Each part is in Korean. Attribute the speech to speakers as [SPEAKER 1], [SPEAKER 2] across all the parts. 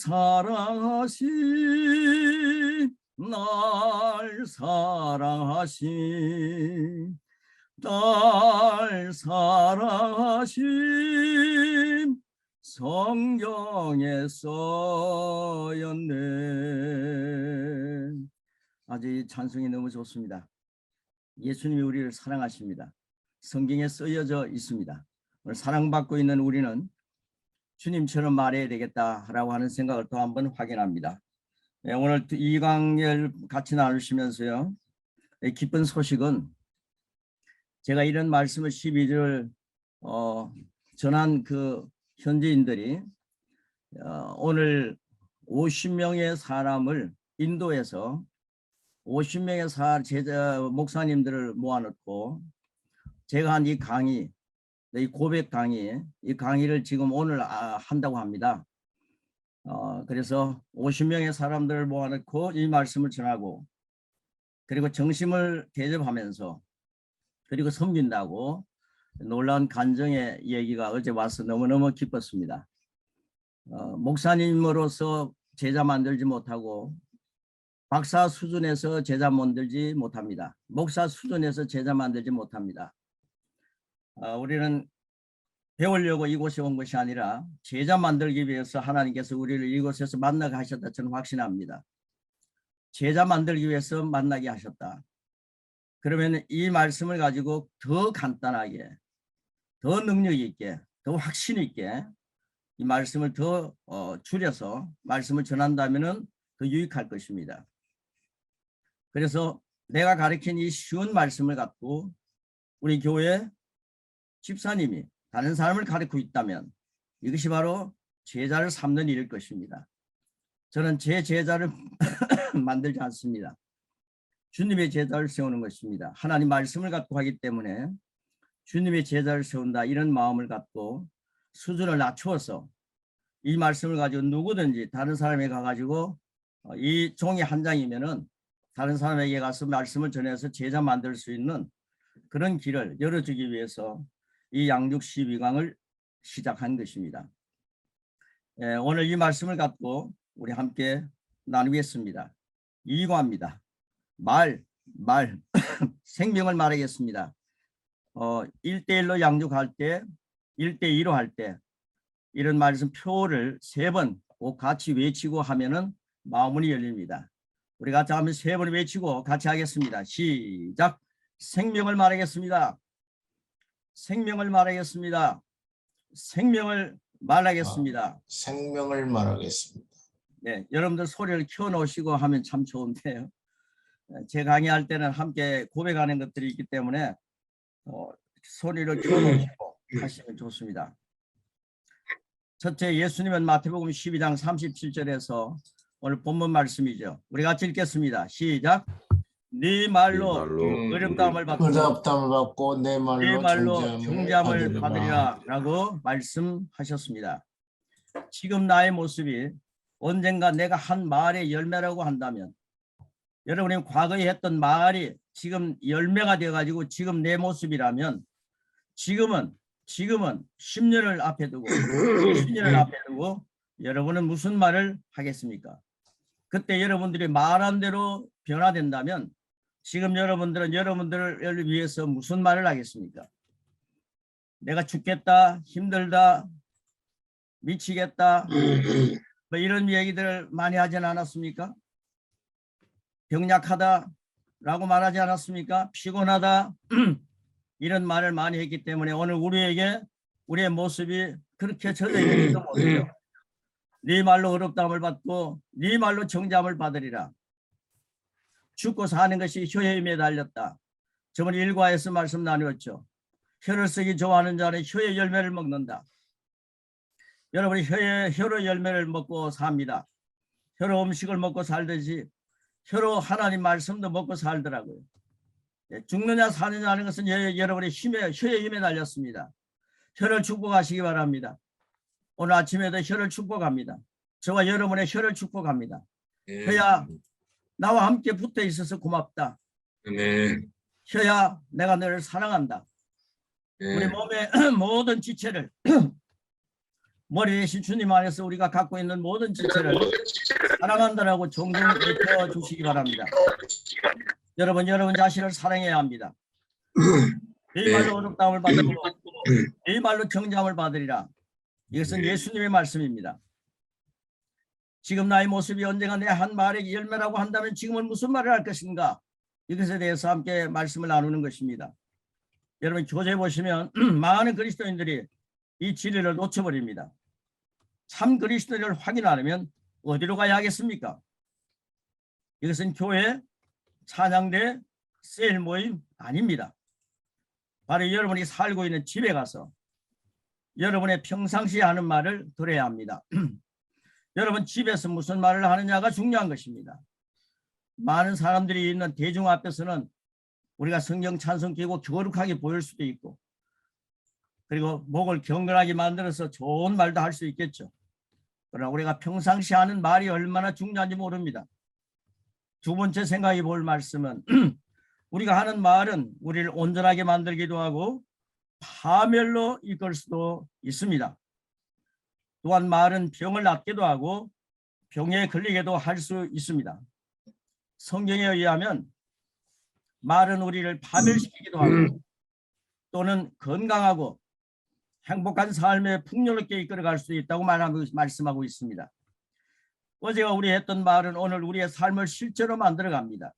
[SPEAKER 1] 사랑하신 날 사랑하신 날 사랑하신 성경에 써였네. 아주 이 찬송이 너무 좋습니다. 예수님이 우리를 사랑하십니다. 성경에 쓰여져 있습니다. 오늘 사랑받고 있는 우리는 주님처럼 말해야 되겠다라고 하는 생각을 또 한번 확인합니다. 네, 오늘 이 강의를 같이 나누시면서요. 기쁜 소식은 제가 이런 말씀을 12절 전한 그 현지인들이 오늘 50명의 사람을 인도에서 50명의 제자 목사님들을 모아놓고 제가 한 이 강의, 이 고백 강의, 이 강의를 지금 오늘 한다고 합니다. 그래서 50명의 사람들을 모아놓고 이 말씀을 전하고 그리고 정심을 대접하면서 그리고 섬긴다고 놀라운 간증의 얘기가 어제 와서 너무너무 기뻤습니다. 목사님으로서 제자 만들지 못하고 박사 수준에서 제자 만들지 못합니다. 목사 수준에서 제자 만들지 못합니다. 우리는 배우려고 이곳에 온 것이 아니라 제자 만들기 위해서 하나님께서 우리를 이곳에서 만나게 하셨다 저는 확신합니다. 제자 만들기 위해서 만나게 하셨다. 그러면 이 말씀을 가지고 더 간단하게, 더 능력 있게, 더 확신 있게 이 말씀을 더 줄여서 말씀을 전한다면 더 유익할 것입니다. 그래서 내가 가르친 이 쉬운 말씀을 갖고 우리 교회 집사님이 다른 사람을 가르치고 있다면 이것이 바로 제자를 삼는 일일 것입니다. 저는 제 제자를 만들지 않습니다. 주님의 제자를 세우는 것입니다. 하나님 말씀을 갖고 하기 때문에 주님의 제자를 세운다 이런 마음을 갖고 수준을 낮추어서 이 말씀을 가지고 누구든지 다른 사람에게 가가지고 이 종이 한 장이면은 다른 사람에게 가서 말씀을 전해서 제자 만들 수 있는 그런 길을 열어주기 위해서 이 양육 12강을 시작한 것입니다. 오늘 이 말씀을 갖고 우리 함께 나누겠습니다. 2과입니다. 말 생명을 말하겠습니다. 1대1로 양육할 때 1대2로 할 때 이런 말씀 표를 3번 꼭 같이 외치고 하면은 마음문이 열립니다. 우리 같이 하면 3번 외치고 같이 하겠습니다. 시작. 생명을 말하겠습니다. 생명을 말하겠습니다. 생명을 말하겠습니다.
[SPEAKER 2] 생명을 말하겠습니다.
[SPEAKER 1] 네, 여러분들 소리를 켜놓으시고 하면 참 좋은데요. 제 강의할 때는 함께 고백하는 것들이 있기 때문에 소리를 켜놓으시고 하시면 좋습니다. 첫째, 예수님은 마태복음 12장 37절에서 오늘 본문 말씀이죠. 우리 같이 읽겠습니다. 시작. 네 말로 어렵다함을 받고
[SPEAKER 2] 내
[SPEAKER 1] 말로 중잠을 받으리라 라고 말씀하셨습니다. 지금 나의 모습이 언젠가 내가 한 말의 열매라고 한다면 여러분이 과거에 했던 말이 지금 열매가 되어가지고 지금 내 모습이라면 지금은 10년을 앞에 두고 20년을 앞에 두고 여러분은 무슨 말을 하겠습니까? 그때 여러분들이 말한 대로 변화된다면 지금 여러분들은 여러분들을 위해서 무슨 말을 하겠습니까? 내가 죽겠다, 힘들다, 미치겠다 뭐 이런 얘기들을 많이 하진 않았습니까? 병약하다라고 말하지 않았습니까? 피곤하다 이런 말을 많이 했기 때문에 오늘 우리에게 우리의 모습이 그렇게 젖어 있는지도 모르죠. 네 말로 어렵다함을 받고 네 말로 정잠을 받으리라. 죽고 사는 것이 혀의 힘에 달렸다. 저번 일과에서 말씀 나누었죠. 혀를 쓰기 좋아하는 자는 혀의 열매를 먹는다. 여러분이 혀로 열매를 먹고 삽니다. 혀로 음식을 먹고 살듯이 혀로 하나님 말씀도 먹고 살더라고요. 죽느냐 사느냐 하는 것은 여러분의 혀의 힘에 달렸습니다. 혀를 축복하시기 바랍니다. 오늘 아침에도 혀를 축복합니다. 저와 여러분의 혀를 축복합니다. 혀야 나와 함께 붙어 있어서 고맙다. 혀야 내가 너를 사랑한다. 우리 몸의 모든 지체를 머리 대신 주님 안에서 우리가 갖고 있는 모든 지체를 사랑한다라고 종종 외쳐 주시기 바랍니다. 여러분 자신을 사랑해야 합니다. 내 말로 어렵다함을 받고 내 말로 정잠을 받으리라. 이것은 예수님의 말씀입니다. 지금 나의 모습이 언젠가 내 한 말의 열매라고 한다면 지금은 무슨 말을 할 것인가? 이것에 대해서 함께 말씀을 나누는 것입니다. 여러분 교재 보시면 많은 그리스도인들이 이 진리를 놓쳐버립니다. 참 그리스도인을 확인하려면 어디로 가야 하겠습니까? 이것은 교회, 찬양대, 셀 모임 아닙니다. 바로 여러분이 살고 있는 집에 가서 여러분의 평상시에 하는 말을 들어야 합니다. 여러분 집에서 무슨 말을 하느냐가 중요한 것입니다. 많은 사람들이 있는 대중 앞에서는 우리가 성경 찬송 끼고 거룩하게 보일 수도 있고 그리고 목을 경건하게 만들어서 좋은 말도 할 수 있겠죠. 그러나 우리가 평상시 하는 말이 얼마나 중요한지 모릅니다. 두 번째 생각해 볼 말씀은 우리가 하는 말은 우리를 온전하게 만들기도 하고 파멸로 이끌 수도 있습니다. 또한 말은 병을 낫기도 하고 병에 걸리게도 할 수 있습니다. 성경에 의하면 말은 우리를 파멸시키기도 하고 또는 건강하고 행복한 삶에 풍요롭게 이끌어갈 수 있다고 말씀하고 있습니다. 어제가 우리 했던 말은 오늘 우리의 삶을 실제로 만들어갑니다.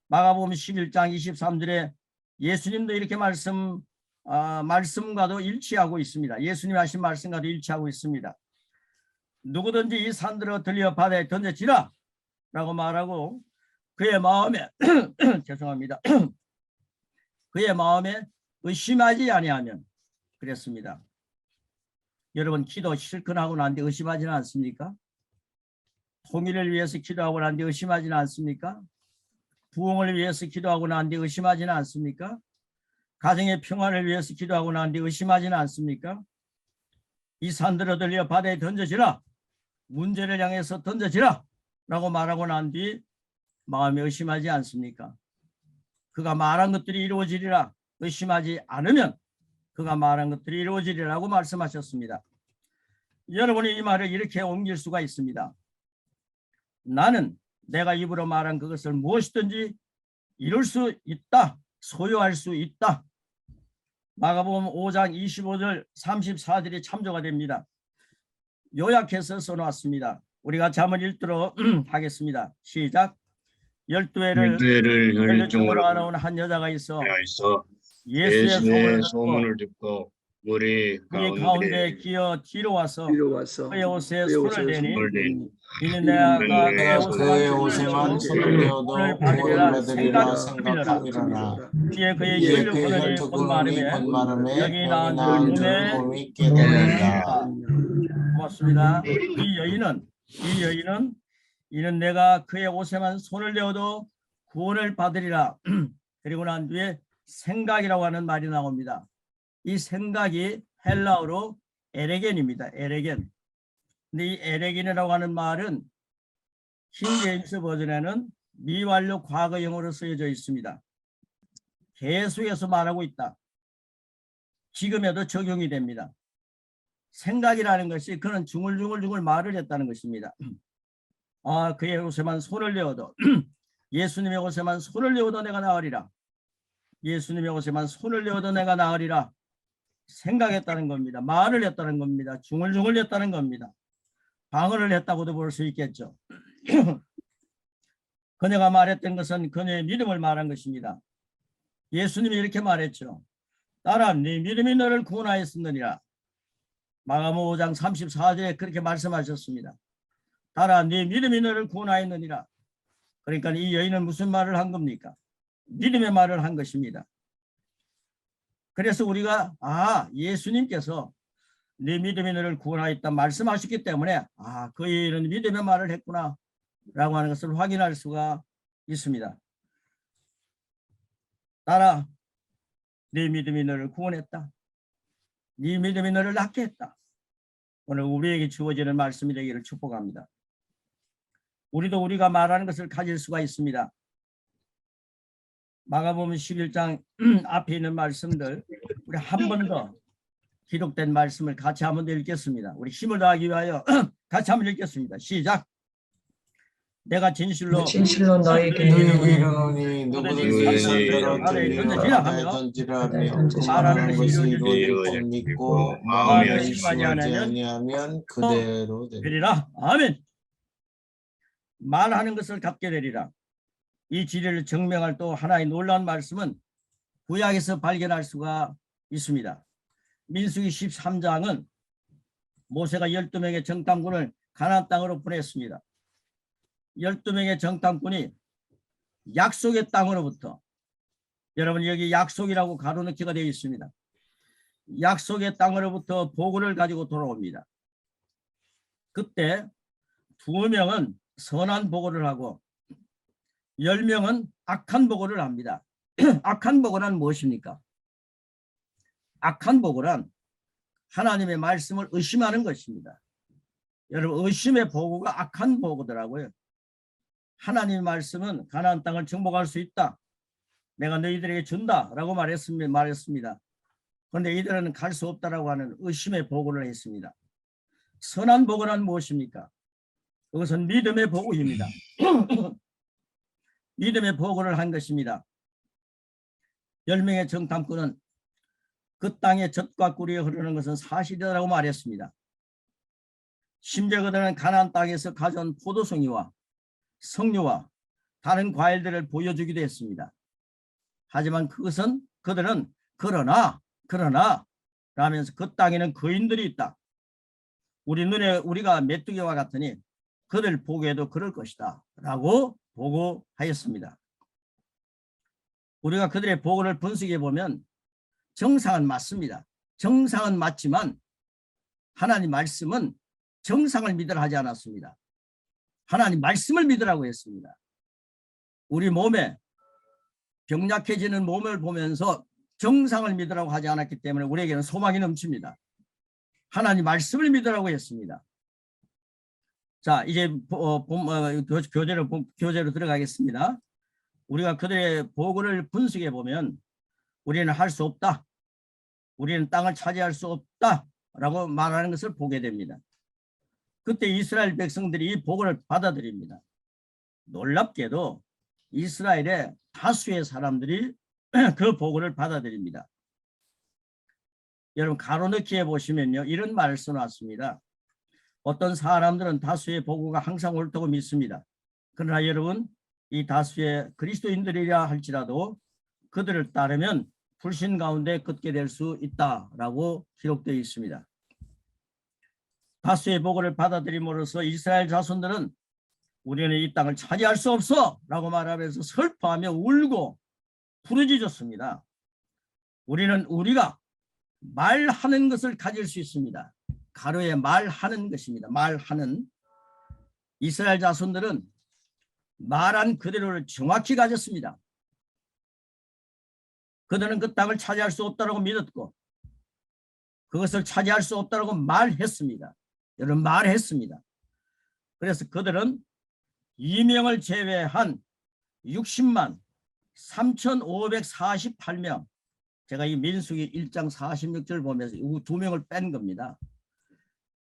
[SPEAKER 1] 마가복음 11장 23절에 예수님도 이렇게 말씀과도 일치하고 있습니다. 예수님 하신 말씀과도 일치하고 있습니다. 누구든지 이 산들어 들려 바다에 던져지라 라고 말하고 그의 마음에 죄송합니다. 그의 마음에 의심하지 아니하면 그랬습니다. 여러분 기도 실컷 하고 난 뒤 의심하지는 않습니까? 통일을 위해서 기도하고 난 뒤 의심하지는 않습니까? 부흥을 위해서 기도하고 난 뒤 의심하지는 않습니까? 가정의 평화를 위해서 기도하고 난 뒤 의심하지는 않습니까? 이 산들어 들려 바다에 던져지라. 문제를 향해서 던져지라 라고 말하고 난 뒤 마음에 의심하지 않습니까? 그가 말한 것들이 이루어지리라. 의심하지 않으면 그가 말한 것들이 이루어지리라고 말씀하셨습니다. 여러분이 이 말을 이렇게 옮길 수가 있습니다. 나는 내가 입으로 말한 그것을 무엇이든지 이룰 수 있다. 소유할 수 있다. 마가복음 5장 25절 34절이 참조가 됩니다. 요약해서 써놓았습니다. 우리가 잠을 읽도록 하겠습니다. 시작. 12회를 혈류증으로 알아온 한 여자가 있어 예수의 소문을 듣고 우리 가운데 기어 뒤로 와서 그의 옷에 손을 대니 이는 내가
[SPEAKER 2] 그의 옷에만 손을 내어도 구원을 받으리라 생각하리라.
[SPEAKER 1] 뒤에 그의 혈류근원이 곧마름에
[SPEAKER 2] 여기 나은 몸이 깨달는다.
[SPEAKER 1] 고맙습니다. 이 여인은 이는 내가 그의 옷에만 손을 대어도 구원을 받으리라. 그리고 난 뒤에 생각이라고 하는 말이 나옵니다. 이 생각이 헬라어로 에레겐입니다. 에레겐. 근데 이 에레겐이라고 하는 말은 킹제임스 버전에는 미완료 과거형으로 쓰여져 있습니다. 계속해서 말하고 있다. 지금에도 적용이 됩니다. 생각이라는 것이 그는 중얼중얼 말을 했다는 것입니다. 그의 옷에만 손을 내어도 예수님의 옷에만 손을 내어도 내가 나으리라. 예수님의 옷에만 손을 내어도 내가 나으리라. 생각했다는 겁니다. 말을 했다는 겁니다. 중얼중얼 했다는 겁니다. 방언을 했다고도 볼 수 있겠죠. 그녀가 말했던 것은 그녀의 믿음을 말한 것입니다. 예수님이 이렇게 말했죠. 딸아, 네 믿음이 너를 구원하였느니라. 마가복음 5장 34절에 그렇게 말씀하셨습니다. 딸아, 네 믿음이 너를 구원하였느니라. 그러니까 이 여인은 무슨 말을 한 겁니까? 믿음의 말을 한 것입니다. 그래서 우리가 예수님께서 네 믿음이 너를 구원하였다 말씀하셨기 때문에 그 여인은 믿음의 말을 했구나 라고 하는 것을 확인할 수가 있습니다. 딸아, 네 믿음이 너를 구원했다. 네 믿음이 너를 낫게 했다. 오늘 우리에게 주어지는 말씀이 되기를 축복합니다. 우리도 우리가 말하는 것을 가질 수가 있습니다. 마가복음 11장 앞에 있는 말씀들 우리 한 번 더 기록된 말씀을 같이 한번 더 읽겠습니다. 우리 힘을 다하기 위하여 같이 한번 읽겠습니다. 시작. 내가 진실로
[SPEAKER 3] 너에게
[SPEAKER 2] 이르노니 누구든지
[SPEAKER 1] 산들을
[SPEAKER 2] 산들을
[SPEAKER 1] 바다에
[SPEAKER 2] 들려 바다에
[SPEAKER 1] 던지라
[SPEAKER 2] 던지라 하며
[SPEAKER 3] 던지라
[SPEAKER 2] 말하는
[SPEAKER 1] 하면
[SPEAKER 2] 것이
[SPEAKER 1] 이루어질
[SPEAKER 2] 이루어질 줄 믿고 마음에 의심하지 아니하면 그대로 되리라.
[SPEAKER 1] 되리라. 아멘. 말하는 것을 갖게 되리라. 이 진리를 증명할 또 하나의 놀라운 말씀은 구약에서 발견할 수가 있습니다. 민수기 13장은 모세가 12명의 정탐꾼을 가나안 땅으로 보냈습니다. 12명의 정탐꾼이 약속의 땅으로부터, 여러분 여기 약속이라고 가로넣기가 되어 있습니다. 약속의 땅으로부터 보고를 가지고 돌아옵니다. 그때 2명은 선한 보고를 하고 10명은 악한 보고를 합니다. 악한 보고란 무엇입니까? 악한 보고란 하나님의 말씀을 의심하는 것입니다. 여러분 의심의 보고가 악한 보고더라고요. 하나님의 말씀은 가나안 땅을 정복할 수 있다. 내가 너희들에게 준다라고 말했습니다. 그런데 이들은 갈 수 없다라고 하는 의심의 보고를 했습니다. 선한 보고란 무엇입니까? 그것은 믿음의 보고입니다. 믿음의 보고를 한 것입니다. 10명의 정탐꾼은 그 땅에 젖과 꿀이 흐르는 것은 사실이라고 말했습니다. 심지어 그들은 가나안 땅에서 가져온 포도송이와 석류와 다른 과일들을 보여주기도 했습니다. 하지만 그들은 그러나 라면서 그 땅에는 거인들이 있다. 우리가 메뚜기와 같으니 그들 보기에도 그럴 것이다 라고 보고하였습니다. 우리가 그들의 보고를 분석해 보면 정상은 맞습니다. 정상은 맞지만 하나님 말씀은 정상을 믿으라 하지 않았습니다. 하나님 말씀을 믿으라고 했습니다. 우리 몸에 병약해지는 몸을 보면서 정상을 믿으라고 하지 않았기 때문에 우리에게는 소망이 넘칩니다. 하나님 말씀을 믿으라고 했습니다. 자, 이제 교재로 들어가겠습니다. 우리가 그들의 보고를 분석해 보면 우리는 할 수 없다. 우리는 땅을 차지할 수 없다라고 말하는 것을 보게 됩니다. 그때 이스라엘 백성들이 이 보고를 받아들입니다. 놀랍게도 이스라엘의 다수의 사람들이 그 보고를 받아들입니다. 여러분 가로넣기에 보시면요. 이런 말을 써놨습니다. 어떤 사람들은 다수의 보고가 항상 옳다고 믿습니다. 그러나 여러분 이 다수의 그리스도인들이라 할지라도 그들을 따르면 불신 가운데 걷게 될 수 있다라고 기록되어 있습니다. 다수의 보고를 받아들임으로써 이스라엘 자손들은 우리는 이 땅을 차지할 수 없어 라고 말하면서 슬퍼하며 울고 부르짖었습니다. 우리가 말하는 것을 가질 수 있습니다. 가로에 말하는 것입니다. 말하는. 이스라엘 자손들은 말한 그대로를 정확히 가졌습니다. 그들은 그 땅을 차지할 수 없다고 믿었고 그것을 차지할 수 없다고 말했습니다. 여러분 말했습니다. 그래서 그들은 2명을 제외한 60만 3,548명, 제가 이 민수기 1장 46절 보면서 이 2명을 뺀 겁니다.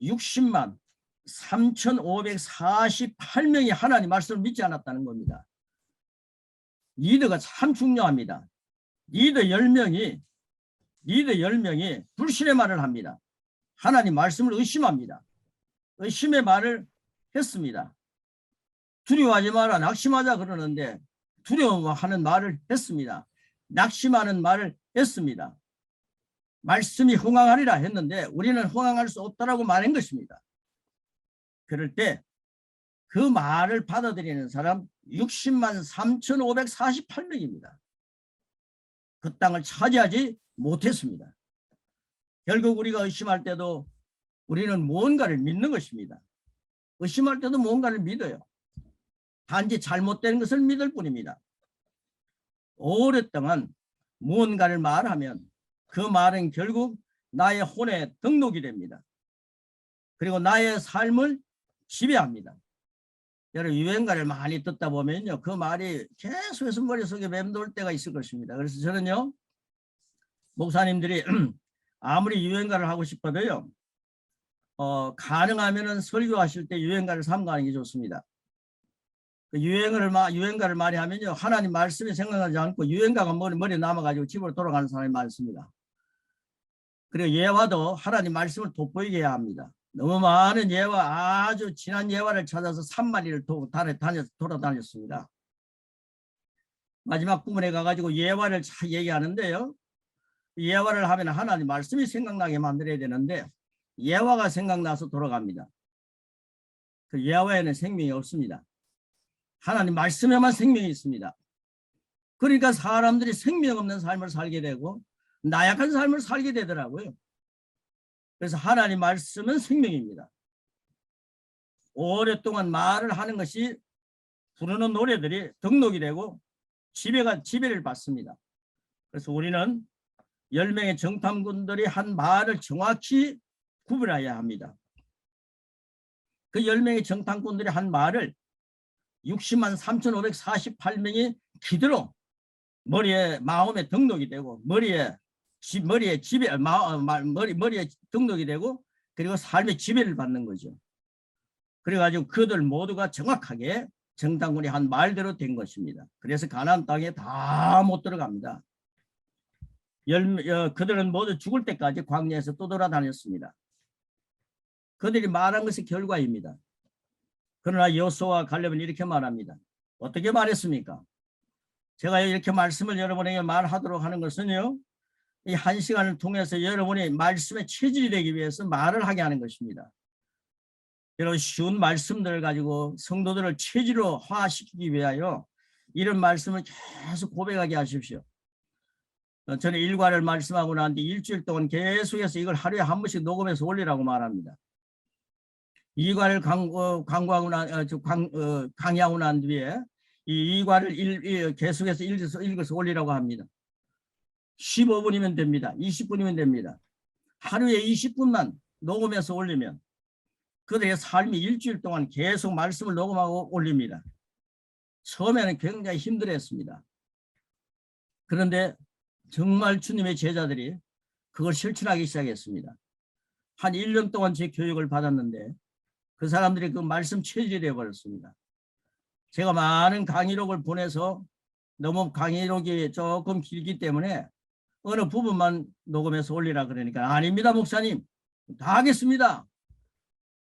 [SPEAKER 1] 60만 3,548명이 하나님 말씀을 믿지 않았다는 겁니다. 리더가 참 중요합니다. 리더 10명이 불신의 말을 합니다. 하나님 말씀을 의심합니다. 의심의 말을 했습니다. 두려워하지 마라, 낙심하자 그러는데 두려워하는 말을 했습니다. 낙심하는 말을 했습니다. 말씀이 흥황하리라 했는데 우리는 흥황할 수 없다라고 말한 것입니다. 그럴 때 그 말을 받아들이는 사람 60만 3,548명입니다. 그 땅을 차지하지 못했습니다. 결국 우리가 의심할 때도 우리는 무언가를 믿는 것입니다. 의심할 때도 무언가를 믿어요. 단지 잘못된 것을 믿을 뿐입니다. 오랫동안 무언가를 말하면 그 말은 결국 나의 혼에 등록이 됩니다. 그리고 나의 삶을 지배합니다. 여러분 유행가를 많이 듣다 보면요. 그 말이 계속해서 머릿속에 맴돌 때가 있을 것입니다. 그래서 저는요. 목사님들이 아무리 유행가를 하고 싶어도요. 가능하면은 설교하실 때 유행가를 삼가하는 게 좋습니다. 그 유행가를 많이 하면요. 하나님 말씀이 생각나지 않고 유행가가 머리에 남아가지고 집으로 돌아가는 사람이 많습니다. 그리고 예화도 하나님 말씀을 돋보이게 해야 합니다. 너무 많은 예화, 아주 진한 예화를 찾아서 3마리를 돌아다녔습니다. 마지막 부분에 가가지고 예화를 잘 얘기하는데요. 예화를 하면 하나님 말씀이 생각나게 만들어야 되는데 예화가 생각나서 돌아갑니다. 그 예화에는 생명이 없습니다. 하나님 말씀에만 생명이 있습니다. 그러니까 사람들이 생명 없는 삶을 살게 되고 나약한 삶을 살게 되더라고요. 그래서 하나님 말씀은 생명입니다. 오랫동안 말을 하는 것이 부르는 노래들이 등록이 되고 지배를 받습니다. 그래서 우리는 10명의 정탐꾼들이 한 말을 정확히 구분해야 합니다. 그 10명의 정탐꾼들이 한 말을 60만 3,548명이 기대로 마음에 등록이 되고 머리에 등록이 되고 그리고 삶의 지배를 받는 거죠. 그래가지고 그들 모두가 정확하게 정탐꾼이 한 말대로 된 것입니다. 그래서 가나안 땅에 다 못 들어갑니다. 그들은 모두 죽을 때까지 광야에서 떠돌아다녔습니다. 그들이 말한 것이 결과입니다. 그러나 여호수아와 갈렙은 이렇게 말합니다. 어떻게 말했습니까? 제가 이렇게 말씀을 여러분에게 말하도록 하는 것은요. 이 1시간을 통해서 여러분이 말씀에 체질이 되기 위해서 말을 하게 하는 것입니다. 여러분 쉬운 말씀들을 가지고 성도들을 체질화시키기 위하여 이런 말씀을 계속 고백하게 하십시오. 저는 일과를 말씀하고 난 뒤 일주일 동안 계속해서 이걸 하루에 한 번씩 녹음해서 올리라고 말합니다. 이과를 강의하고 난 뒤에 이 이과를 계속해서 읽어서 올리라고 합니다. 15분이면 됩니다. 20분이면 됩니다. 하루에 20분만 녹음해서 올리면 그들의 삶이 일주일 동안 계속 말씀을 녹음하고 올립니다. 처음에는 굉장히 힘들었습니다. 그런데 정말 주님의 제자들이 그걸 실천하기 시작했습니다. 한 1년 동안 제 교육을 받았는데 그 사람들이 그 말씀 체질이 되어버렸습니다. 제가 많은 강의록을 보내서 너무 강의록이 조금 길기 때문에 어느 부분만 녹음해서 올리라 그러니까 아닙니다 목사님 다 하겠습니다.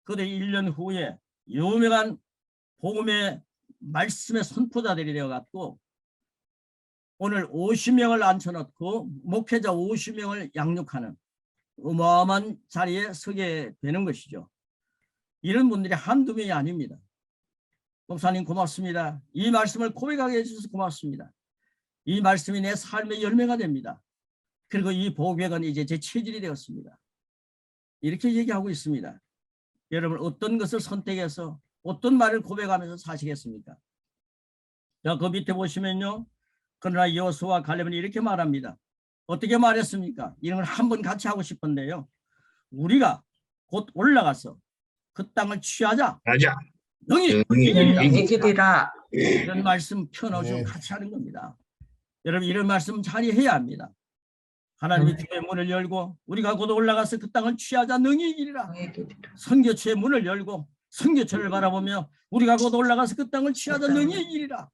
[SPEAKER 1] 그들이 1년 후에 유명한 복음의 말씀의 선포자들이 되어갔고 오늘 50명을 앉혀놓고 목회자 50명을 양육하는 어마어마한 자리에 서게 되는 것이죠. 이런 분들이 한두 명이 아닙니다. 목사님 고맙습니다. 이 말씀을 고백하게 해주셔서 고맙습니다. 이 말씀이 내 삶의 열매가 됩니다. 그리고 이 고백은 이제 제 체질이 되었습니다. 이렇게 얘기하고 있습니다. 여러분 어떤 것을 선택해서 어떤 말을 고백하면서 사시겠습니까? 자, 그 밑에 보시면요. 그러나 여호수아와 갈렙은 이렇게 말합니다. 어떻게 말했습니까? 이런 걸 한번 같이 하고 싶은데요. 우리가 곧 올라가서 그 땅을 취하자. 능히 이기리라. 이런 말씀 펴놓으시고 같이 하는 겁니다. 여러분 이런 말씀 잘 해야 합니다. 하나님이 주의 문을 열고 우리가 곧 올라가서 그 땅을 취하자 능히 이기리라. 선교처의 문을 열고 선교처를 바라보며 우리가 곧 올라가서 그 땅을 취하자 능히 이기리라.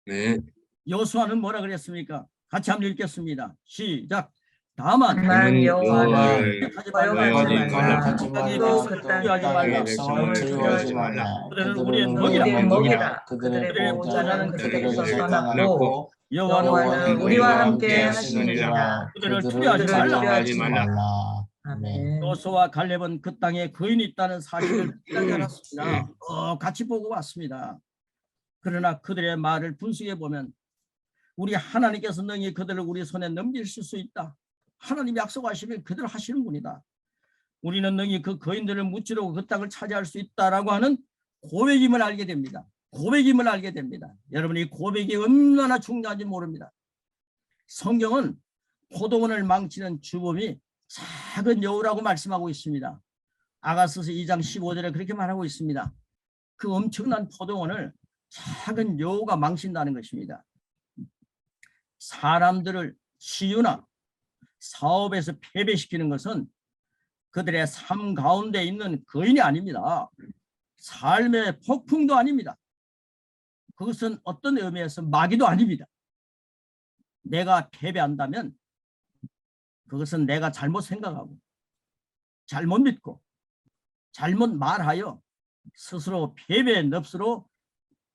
[SPEAKER 1] 네. 여호수아는 뭐라 그랬습니까? 같이 한번 읽겠습니다. 시작. 다만 여호와를 거역하지 말라. 또 그 땅에 백성을 두려워하지 말라. 그들은 우리의 먹이라. 그들의 보좌는 그들에게서 떠났고 여호와는 우리와 함께 하시느니라. 그들을 두려워하지 말라. 여호수아와 갈렙은 그 땅에 거인이 있다는 사실을 깨닫지 않았습니다. 같이 보고 왔습니다. 그러나 그들의 말을 분석해 보면 우리 하나님께서 능히 그들을 우리 손에 넘기실 수 있다. 하나님 약속하시면 그대로 하시는 분이다. 우리는 능히 그 거인들을 무찌르고 그 땅을 차지할 수 있다라고 하는 고백임을 알게 됩니다. 고백임을 알게 됩니다. 여러분 이 고백이 얼마나 중요한지 모릅니다. 성경은 포도원을 망치는 주범이 작은 여우라고 말씀하고 있습니다. 아가서서 2장 15절에 그렇게 말하고 있습니다. 그 엄청난 포도원을 작은 여우가 망친다는 것입니다. 사람들을 치유나 사업에서 패배시키는 것은 그들의 삶 가운데 있는 거인이 아닙니다. 삶의 폭풍도 아닙니다. 그것은 어떤 의미에서 마귀도 아닙니다. 내가 패배한다면 그것은 내가 잘못 생각하고 잘못 믿고 잘못 말하여 스스로 패배의 늪으로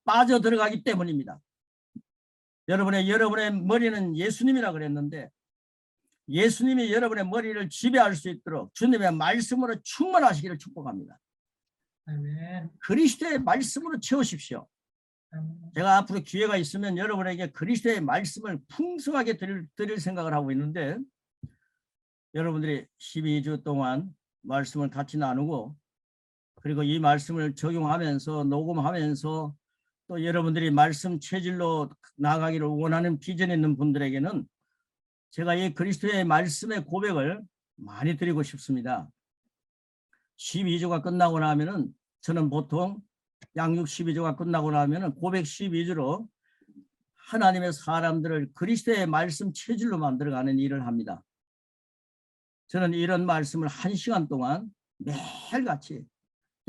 [SPEAKER 1] 빠져들어가기 때문입니다. 여러분의 머리는 예수님이라 그랬는데 예수님이 여러분의 머리를 지배할 수 있도록 주님의 말씀으로 충만하시기를 축복합니다.
[SPEAKER 3] 아멘.
[SPEAKER 1] 그리스도의 말씀으로 채우십시오.
[SPEAKER 3] 아멘.
[SPEAKER 1] 제가 앞으로 기회가 있으면 여러분에게 그리스도의 말씀을 풍성하게 드릴 생각을 하고 있는데 여러분들이 12주 동안 말씀을 같이 나누고 그리고 이 말씀을 적용하면서 녹음하면서 또 여러분들이 말씀 체질로 나가기를 원하는 비전이 있는 분들에게는 제가 이 그리스도의 말씀의 고백을 많이 드리고 싶습니다. 12주가 끝나고 나면은 저는 보통 양육 12주가 끝나고 나면은 고백 12주로 하나님의 사람들을 그리스도의 말씀 체질로 만들어가는 일을 합니다. 저는 이런 말씀을 1시간 동안 매일같이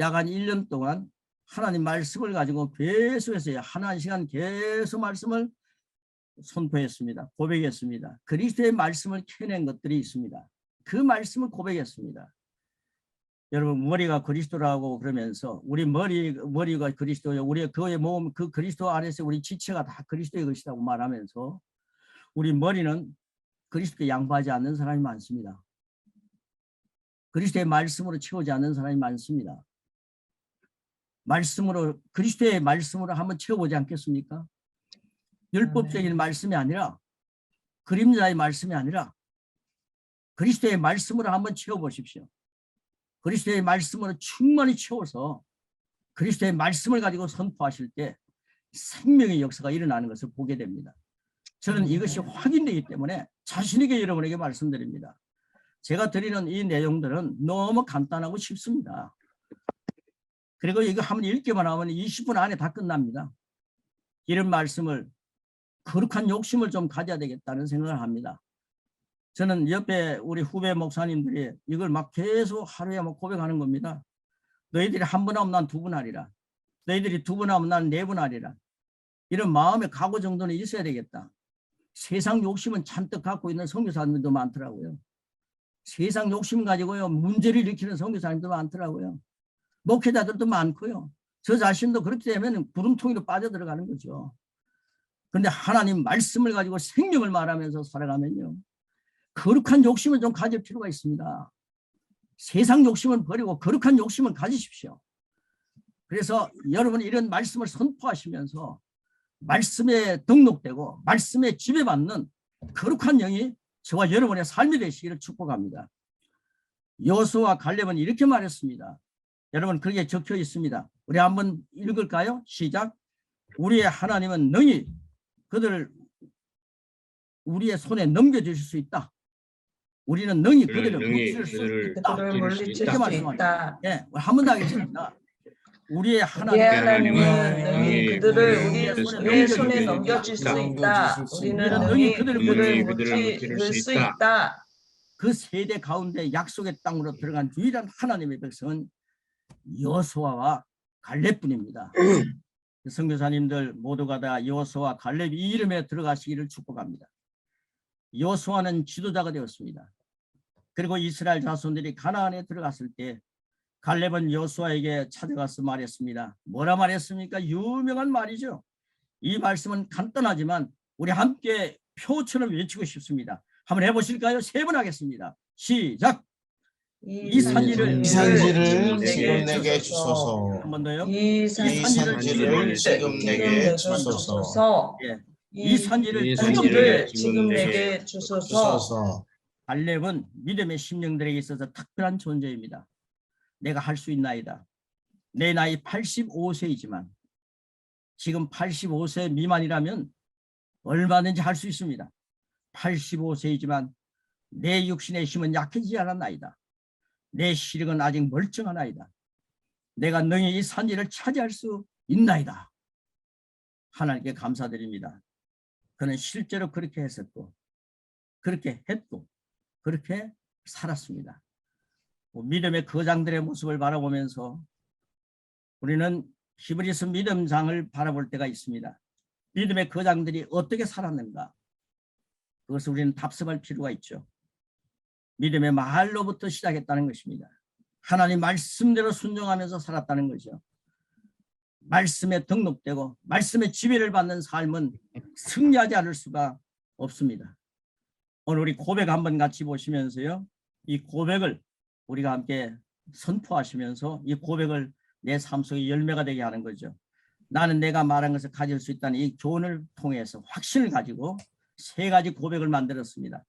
[SPEAKER 1] 약 한 1년 동안 하나님 말씀을 가지고 계속해서 한 시간 계속 말씀을 선포했습니다. 고백했습니다. 그리스도의 말씀을 캐낸 것들이 있습니다. 그 말씀을 고백했습니다. 여러분 머리가 그리스도라고 그러면서 우리 머리가 그리스도요. 우리 그의 몸 그 그리스도 안에서 우리 지체가 다 그리스도의 것이라고 말하면서 우리 머리는 그리스도께 양보하지 않는 사람이 많습니다. 그리스도의 말씀으로 채우지 않는 사람이 많습니다. 말씀으로 그리스도의 말씀으로 한번 채워보지 않겠습니까? 율법적인 말씀이 아니라 그림자의 말씀이 아니라 그리스도의 말씀으로 한번 채워보십시오. 그리스도의 말씀으로 충만히 채워서 그리스도의 말씀을 가지고 선포하실 때 생명의 역사가 일어나는 것을 보게 됩니다. 저는 이것이 확인되기 때문에 자신 있게 여러분에게 말씀드립니다. 제가 드리는 이 내용들은 너무 간단하고 쉽습니다. 그리고 이거 한번 읽기만 하면 20분 안에 다 끝납니다. 이런 말씀을 거룩한 욕심을 좀 가져야 되겠다는 생각을 합니다. 저는 옆에 우리 후배 목사님들이 이걸 막 계속 하루에 막 고백하는 겁니다. 너희들이 한 번 하면 난 두 번 하리라. 너희들이 두 번 하면 난 네 번 하리라. 이런 마음의 각오 정도는 있어야 되겠다. 세상 욕심은 잔뜩 갖고 있는 선교사님들도 많더라고요. 세상 욕심 가지고요 문제를 일으키는 선교사님도 많더라고요. 목회자들도 많고요. 저 자신도 그렇게 되면 구름통이로 빠져들어가는 거죠. 그런데 하나님 말씀을 가지고 생명을 말하면서 살아가면요. 거룩한 욕심을 좀 가질 필요가 있습니다. 세상 욕심은 버리고 거룩한 욕심을 가지십시오. 그래서 여러분 이런 말씀을 선포하시면서 말씀에 등록되고 말씀에 지배받는 거룩한 영이 저와 여러분의 삶이 되시기를 축복합니다. 여호수아와 갈렙은 이렇게 말했습니다. 여러분 그게 적혀 있습니다. 우리 한번 읽을까요? 시작. 우리의 하나님은 능히 그들을 우리의 손에 넘겨주실 수 있다. 우리는 능히 그들을 물리칠 수 있다.
[SPEAKER 3] 물리칠 수 있다.
[SPEAKER 1] 예, 한 번 더 하겠습니다. 우리의
[SPEAKER 3] 하나님은 능히 그들을 우리의 손에 넘겨줄 수 있다. 우리는 능히 그들을 물리칠 수 있다.
[SPEAKER 1] 그 세대 가운데 약속의 땅으로 들어간 유일한 하나님의 백성은 여호수아와 갈렙뿐입니다. 선교사님들 모두가 다 여호수아 갈렙 이 이름에 들어가시기를 축복합니다. 여호수아는 지도자가 되었습니다. 그리고 이스라엘 자손들이 가나안에 들어갔을 때 갈렙은 여호수아에게 찾아가서 말했습니다. 뭐라 말했습니까? 유명한 말이죠. 이 말씀은 간단하지만 우리 함께 표처럼 외치고 싶습니다. 한번 해보실까요? 3번 하겠습니다. 시작. 이 산지를
[SPEAKER 2] 지금 내게 주소서.
[SPEAKER 1] 한 번 더요.
[SPEAKER 2] 이 산지를 지금 내게 주소서.
[SPEAKER 1] 예. 이 산지를
[SPEAKER 3] 지금 내게 주소서.
[SPEAKER 1] 갈렙은 믿음의 심령들에게 있어서 특별한 존재입니다. 내가 할 수 있나이다. 내 나이 85세이지만 지금 85세 미만이라면 얼마든지 할 수 있습니다. 85세이지만 내 육신의 힘은 약해지지 않았나이다. 내 시력은 아직 멀쩡하나이다. 내가 능히 이 산지를 차지할 수 있나이다. 하나님께 감사드립니다. 그는 실제로 그렇게 했었고 그렇게 했고 그렇게 살았습니다. 믿음의 거장들의 모습을 바라보면서 우리는 히브리서 믿음장을 바라볼 때가 있습니다. 믿음의 거장들이 어떻게 살았는가? 그것을 우리는 답습할 필요가 있죠. 믿음의 말로부터 시작했다는 것입니다. 하나님 말씀대로 순종하면서 살았다는 거죠. 말씀에 등록되고 말씀의 지배를 받는 삶은 승리하지 않을 수가 없습니다. 오늘 우리 고백 한번 같이 보시면서요. 이 고백을 우리가 함께 선포하시면서 이 고백을 내 삶 속에 열매가 되게 하는 거죠. 나는 내가 말한 것을 가질 수 있다는 이 교훈을 통해서 확신을 가지고 세 가지 고백을 만들었습니다.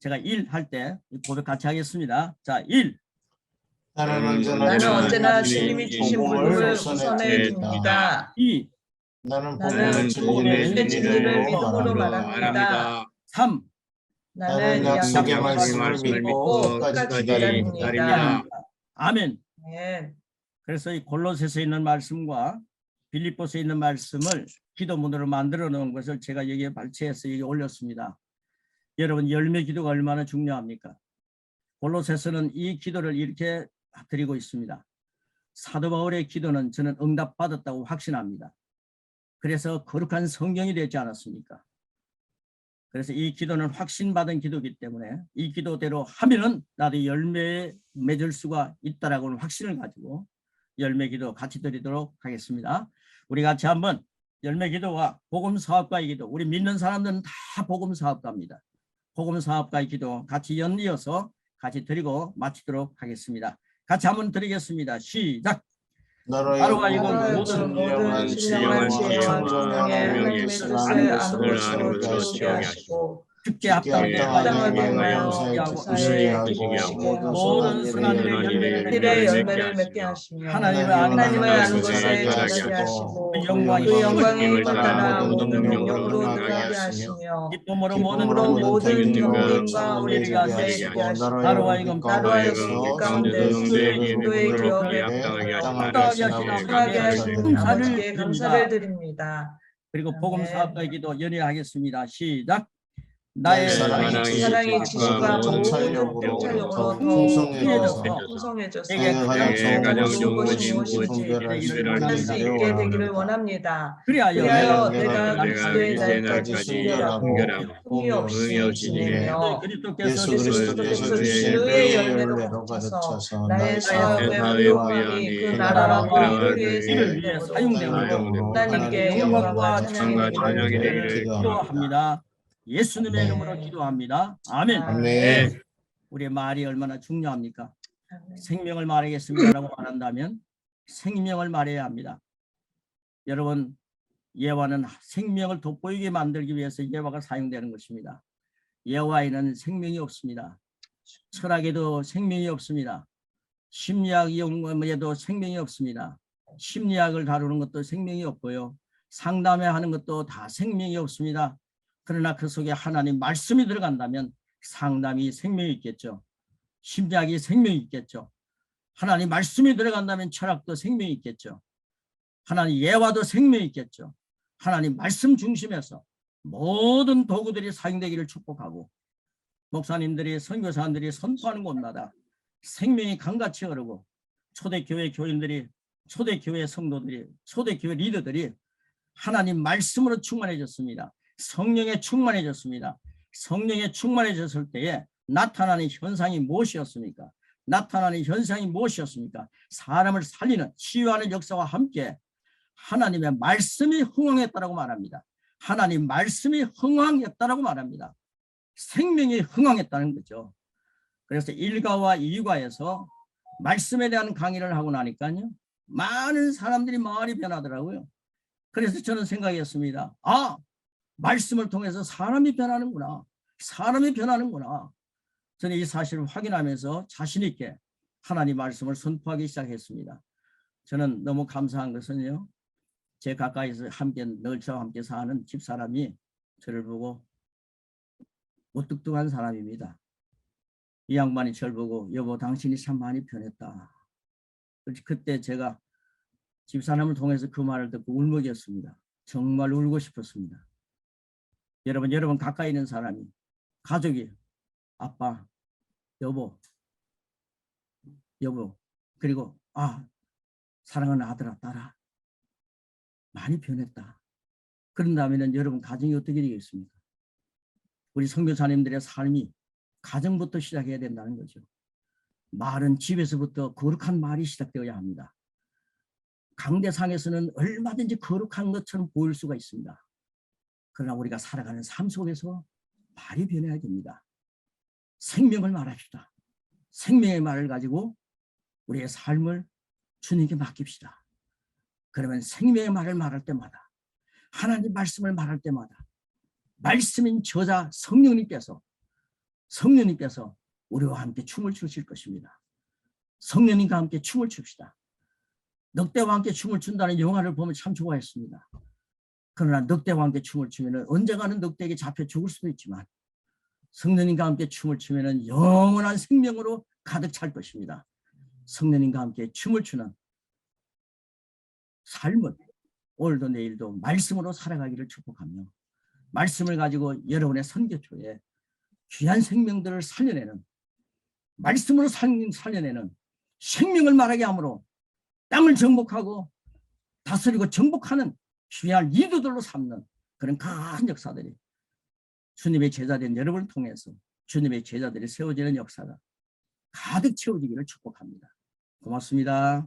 [SPEAKER 1] 제가 1 할 때 고백 같이 하겠습니다. 자, 1.
[SPEAKER 2] 나는
[SPEAKER 3] 언제나 주님이 주신 복음을 우선에 둡니다.
[SPEAKER 1] 2.
[SPEAKER 3] 나는 복음의 진리를 믿음으로 말합니다.
[SPEAKER 1] 3.
[SPEAKER 3] 나는 약속의 말씀을 믿고 끝까지 기다립니다.
[SPEAKER 1] 아멘.
[SPEAKER 3] 네.
[SPEAKER 1] 그래서 이 골로새서에 있는 말씀과 빌립보서에 있는 말씀을 기도문으로 만들어 놓은 것을 제가 여기에 발췌해서 여기 올렸습니다. 여러분, 열매 기도가 얼마나 중요합니까? 골로새서는 이 기도를 이렇게 드리고 있습니다. 사도 바울의 기도는 저는 응답받았다고 확신합니다. 그래서 거룩한 성경이 되지 않았습니까? 그래서 이 기도는 확신받은 기도이기 때문에 이 기도대로 하면은 나도 열매에 맺을 수가 있다라고는 확신을 가지고 열매 기도 같이 드리도록 하겠습니다. 우리 같이 한번 열매 기도와 복음 사업가의 기도, 우리 믿는 사람들은 다 복음 사업가입니다. 복음 사업가의 기도 같이 연이어서 같이 드리고 마치도록 하겠습니다. 같이 한번 드리겠습니다. 시작.
[SPEAKER 2] 나로 하여금 모든 신령한 지혜와 청정한 하나님의 뜻을 아는 것으로 되게 하시고
[SPEAKER 1] 죽게 합당하게 하여
[SPEAKER 2] 주사에 기쁘시게
[SPEAKER 1] 모든 선한
[SPEAKER 3] 일의 열매를 맺게 하시며
[SPEAKER 1] 하나님을 아는
[SPEAKER 3] 것에 자라게 하시고
[SPEAKER 1] 그
[SPEAKER 3] 그 영광이
[SPEAKER 1] 힘을
[SPEAKER 3] 따라 모든
[SPEAKER 2] 모든
[SPEAKER 3] 능력으로
[SPEAKER 2] 능력으로
[SPEAKER 3] 능하게 하시며
[SPEAKER 1] 기쁨으로
[SPEAKER 3] 모든
[SPEAKER 1] 경륜과
[SPEAKER 3] 경륜과
[SPEAKER 1] 우리가
[SPEAKER 3] 우리가
[SPEAKER 1] 되게
[SPEAKER 3] 되게 하시고
[SPEAKER 1] 나로 하여금
[SPEAKER 3] 나로 하여금 가운데 그리스도의 기업에 합당하게 하시는 아버지께 감사를 드립니다.
[SPEAKER 1] 그리고 복음 사업가의 기도 연이하겠습니다. 시작.
[SPEAKER 2] 나의
[SPEAKER 3] 사랑이 지수가
[SPEAKER 2] 정찰력으로
[SPEAKER 3] 더
[SPEAKER 2] 풍성해져서
[SPEAKER 3] 풍성해져서
[SPEAKER 2] 내게 가장
[SPEAKER 3] 좋은 것이 무엇인지 할 수 있게 되기를 원합니다. 그리하여 내가 그리스도의 날까지 순결하고 흠이 없이 지내며
[SPEAKER 2] 예수
[SPEAKER 3] 그리스도께서 주신 의의 열매로 가득차서 나의 사업의 부요함이 그 나라와 교회의
[SPEAKER 1] 위해 사용되므로
[SPEAKER 3] 하나님께 영광과 찬양이 되기를
[SPEAKER 1] 기도합니다. 예수님의 이름으로 기도합니다. 아멘.
[SPEAKER 2] 아멘.
[SPEAKER 1] 우리의 말이 얼마나 중요합니까? 생명을 말하겠습니다라고 말한다면 생명을 말해야 합니다. 여러분, 예화는 생명을 돋보이게 만들기 위해서 예화가 사용되는 것입니다. 예화에는 생명이 없습니다. 철학에도 생명이 없습니다. 심리학 연구에도 생명이 없습니다. 심리학을 다루는 것도 생명이 없고요. 상담하는 것도 다 생명이 없습니다. 그러나 그 속에 하나님 말씀이 들어간다면 상담이 생명이 있겠죠. 심리학이 생명이 있겠죠. 하나님 말씀이 들어간다면 철학도 생명이 있겠죠. 하나님 예화도 생명이 있겠죠. 하나님 말씀 중심에서 모든 도구들이 사용되기를 축복하고 목사님들이 선교사님들이 선포하는 곳마다 생명이 강같이 흐르고 초대교회 교인들이 초대교회 성도들이 초대교회 리더들이 하나님 말씀으로 충만해졌습니다. 성령에 충만해졌습니다. 성령에 충만해졌을 때에 나타나는 현상이 무엇이었습니까? 나타나는 현상이 무엇이었습니까? 사람을 살리는 치유하는 역사와 함께 하나님의 말씀이 흥황했다라고 말합니다. 하나님 말씀이 흥황했다라고 말합니다. 생명이 흥황했다는 거죠. 그래서 1과와 2과에서 말씀에 대한 강의를 하고 나니까요. 많은 사람들이 마음이 변하더라고요. 그래서 저는 생각했습니다. 아, 말씀을 통해서 사람이 변하는구나. 사람이 변하는구나. 저는 이 사실을 확인하면서 자신 있게 하나님 말씀을 선포하기 시작했습니다. 저는 너무 감사한 것은요. 제 가까이서 함께 늘 저와 함께 사는 집사람이 저를 보고 무뚝뚝한 사람입니다. 이 양반이 저를 보고 여보 당신이 참 많이 변했다. 그때 제가 집사람을 통해서 그 말을 듣고 울먹였습니다. 정말 울고 싶었습니다. 여러분 가까이 있는 사람이 가족이 아빠 여보, 그리고 사랑하는 아들아, 딸아, 많이 변했다. 그런 다음에는 여러분 가정이 어떻게 되겠습니까? 우리 선교사님들의 삶이 가정부터 시작해야 된다는 거죠. 말은 집에서부터 거룩한 말이 시작되어야 합니다. 강대상에서는 얼마든지 거룩한 것처럼 보일 수가 있습니다. 그러나 우리가 살아가는 삶 속에서 말이 변해야 됩니다. 생명을 말합시다. 생명의 말을 가지고 우리의 삶을 주님께 맡깁시다. 그러면 생명의 말을 말할 때마다, 하나님 말씀을 말할 때마다 말씀인 저자 성령님께서 우리와 함께 춤을 추실 것입니다. 성령님과 함께 춤을 춥시다. 늑대와 함께 춤을 춘다는 영화를 보면 참 좋아했습니다. 그러나 늑대와 함께 춤을 추면 언젠가는 늑대에게 잡혀 죽을 수도 있지만 성령님과 함께 춤을 추면 영원한 생명으로 가득 찰 것입니다. 성령님과 함께 춤을 추는 삶은 오늘도 내일도 말씀으로 살아가기를 축복하며, 말씀을 가지고 여러분의 선교초에 귀한 생명들을 살려내는, 말씀으로 살려내는 생명을 말하게 함으로 땅을 정복하고 다스리고 정복하는 귀한 리더들로 삼는 그런 큰 역사들이 주님의 제자된 여러분을 통해서 주님의 제자들이 세워지는 역사가 가득 채워지기를 축복합니다. 고맙습니다.